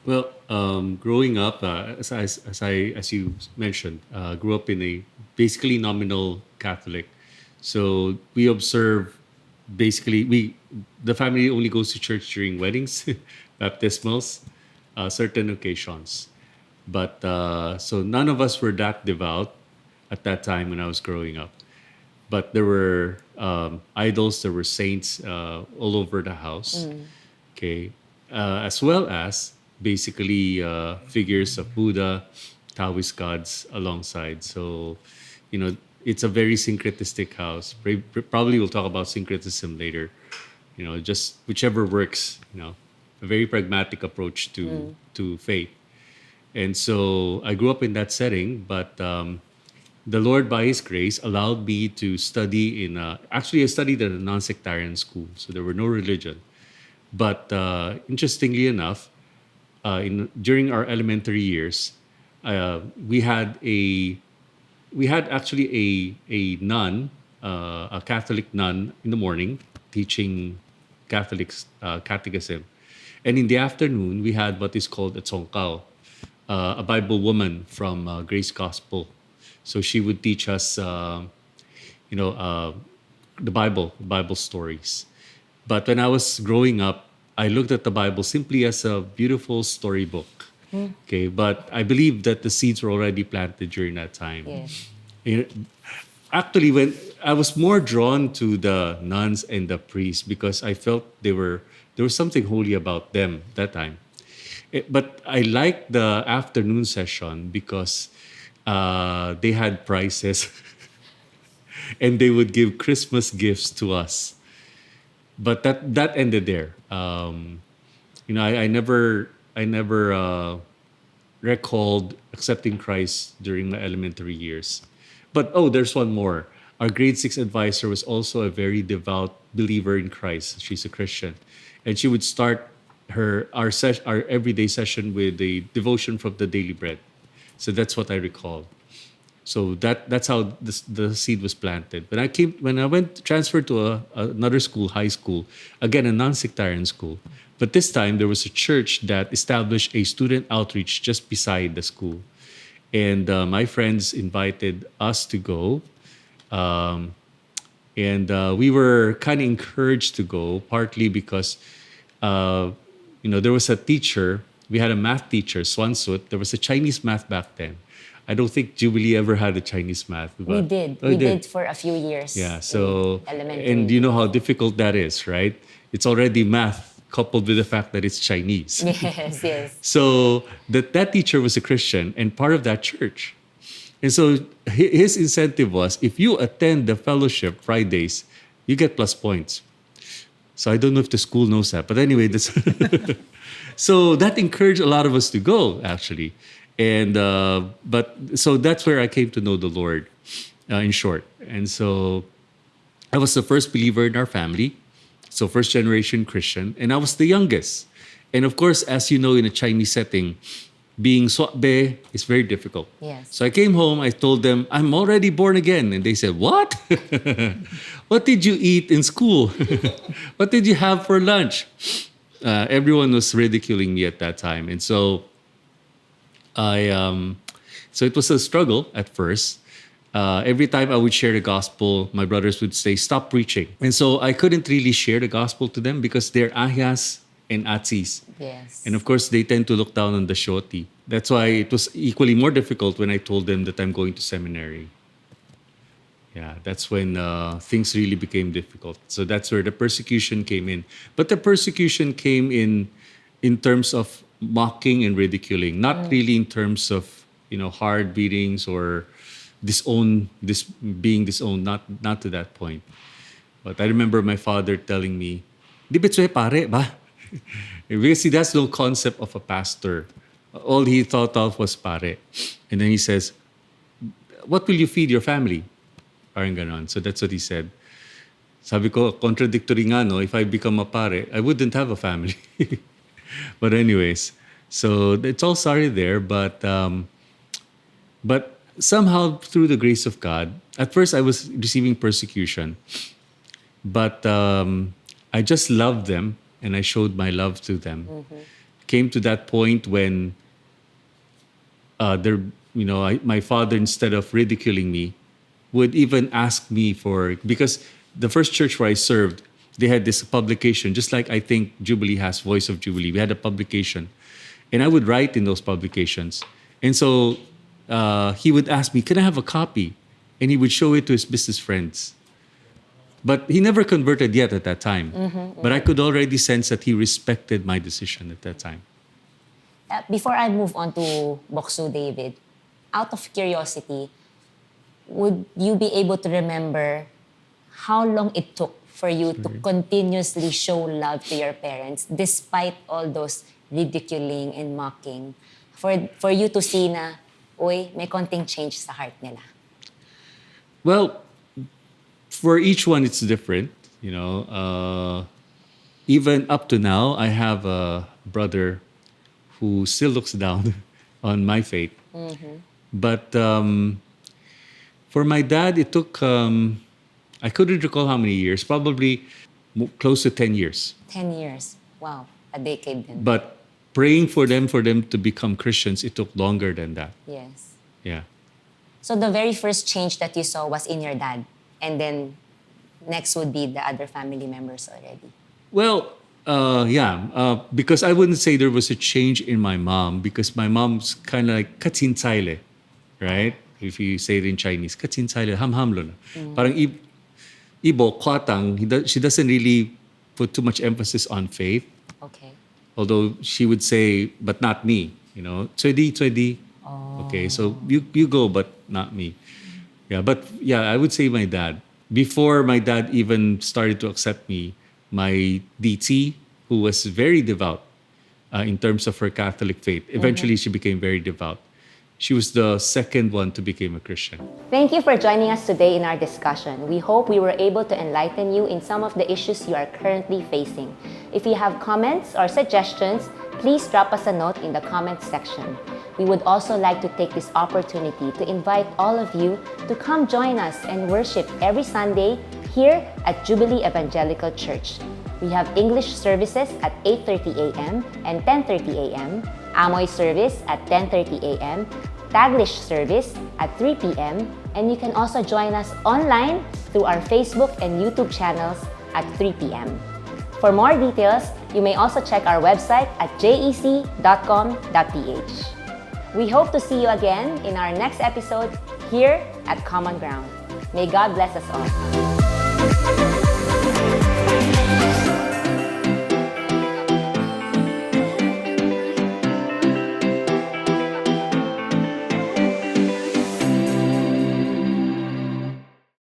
Growing up, as you mentioned, grew up in a basically nominal Catholic. So we observe basically the family only goes to church during weddings, baptismals, certain occasions. But so none of us were that devout at that time when I was growing up. But there were idols, there were saints all over the house. Okay, as well as basically figures of Buddha, Taoist gods alongside. So, it's a very syncretistic house. Probably we'll talk about syncretism later. Just whichever works. A very pragmatic approach to faith. And so I grew up in that setting, but the Lord, by His grace, allowed me to study actually, I studied at a non sectarian school, so there were no religion. But interestingly enough, during our elementary years, we had actually a nun, a Catholic nun, in the morning teaching Catholics catechism, and in the afternoon we had what is called a tsongkao, a Bible woman from Grace Gospel. So she would teach us, you know, uh, the Bible stories. But when I was growing up, I looked at the Bible simply as a beautiful storybook. Okay, but I believe that the seeds were already planted during that time. Yes. You know, Actually, when I was more drawn to the nuns and the priests because I felt there was something holy about them that time. But I liked the afternoon session because they had prizes and they would give Christmas gifts to us. But that ended there. I never recalled accepting Christ during my elementary years. But oh, there's one more. Our grade six advisor was also a very devout believer in Christ. She's a Christian, and she would start our everyday session with a devotion from the daily bread. So that's what I recall. So that's how the seed was planted. When I went transferred to another school, high school, again a non-sectarian school, but this time there was a church that established a student outreach just beside the school, and my friends invited us to go, um, and we were kind of encouraged to go, partly because uh, there was a teacher. We had a math teacher, Swansut. There was a Chinese math back then. I don't think Jubilee ever had a Chinese math, We but did. oh, it We did. did for a few years Yeah. in So, elementary and you know days. how difficult that is, right? It's already math coupled with the fact that it's Chinese. Yes, yes. So that teacher was a Christian and part of that church. And so his incentive was if you attend the fellowship Fridays, you get plus points. So I don't know if the school knows that, but anyway, that's so that encouraged a lot of us to go actually, and but so that's where I came to know the Lord, in short. And so I was the first believer in our family, so first generation Christian, and I was the youngest. And of course, as you know, in a Chinese setting, being swatbe is very difficult. Yes. So I came home, I told them, I'm already born again. And they said, what? What did you eat in school? What did you have for lunch? Everyone was ridiculing me at that time. And so so it was a struggle at first. Every time I would share the gospel, my brothers would say, stop preaching. And so I couldn't really share the gospel to them because they're ahias and atsis. Yes. And of course, they tend to look down on the shoti. That's why it was equally more difficult when I told them that I'm going to seminary. Yeah, that's when things really became difficult. So that's where the persecution came in. But the persecution came in terms of mocking and ridiculing, not really in terms of hard beatings or being disowned. Not to that point. But I remember my father telling me, "Di betsoy pare ba?" Because he has no concept of a pastor. All he thought of was pare. And then he says, "What will you feed your family?" Parang ganon. So that's what he said. Sabi ko, contradictory nga, no? If I become a pare, I wouldn't have a family. But anyways, so it's all started there. But somehow through the grace of God, at first I was receiving persecution. But I just loved them and I showed my love to them. came to that point when my father, instead of ridiculing me, would even ask me for, because the first church where I served, they had this publication, just like I think Jubilee has Voice of Jubilee. We had a publication, and I would write in those publications. And so he would ask me, "Can I have a copy?" And he would show it to his business friends. But he never converted yet at that time. But I could already sense that he respected my decision at that time. Before I move on to Boksu, David, out of curiosity, would you be able to remember how long it took for you to continuously show love to your parents despite all those ridiculing and mocking? For you to see na, uy, may konting change sa heart nila. Well, for each one, it's different. Even up to now, I have a brother who still looks down on my faith. But for my dad, it took, I couldn't recall how many years, probably close to 10 years. 10 years. Wow. A decade then. But praying for them to become Christians, it took longer than that. Yes. Yeah. So the very first change that you saw was in your dad. And then next would be the other family members already. Well, because I wouldn't say there was a change in my mom, because my mom's kind of like katsinsaile, right? If you say it in Chinese, katsinsaile, hamhamlo na. Parang ibo, kwatang, she doesn't really put too much emphasis on faith. Okay. Although she would say, but not me, Tswedi. Okay, so you go, but not me. I would say my dad. Before my dad even started to accept me, my DT, who was very devout in terms of her Catholic faith, eventually she became very devout. She was the second one to become a Christian. Thank you for joining us today in our discussion. We hope we were able to enlighten you in some of the issues you are currently facing. If you have comments or suggestions, please drop us a note in the comments section. We would also like to take this opportunity to invite all of you to come join us and worship every Sunday here at Jubilee Evangelical Church. We have English services at 8:30 a.m. and 10:30 a.m., Amoy service at 10:30 a.m., Taglish service at 3 p.m., and you can also join us online through our Facebook and YouTube channels at 3 p.m. For more details, you may also check our website at jec.com.ph. We hope to see you again in our next episode here at Common Ground. May God bless us all.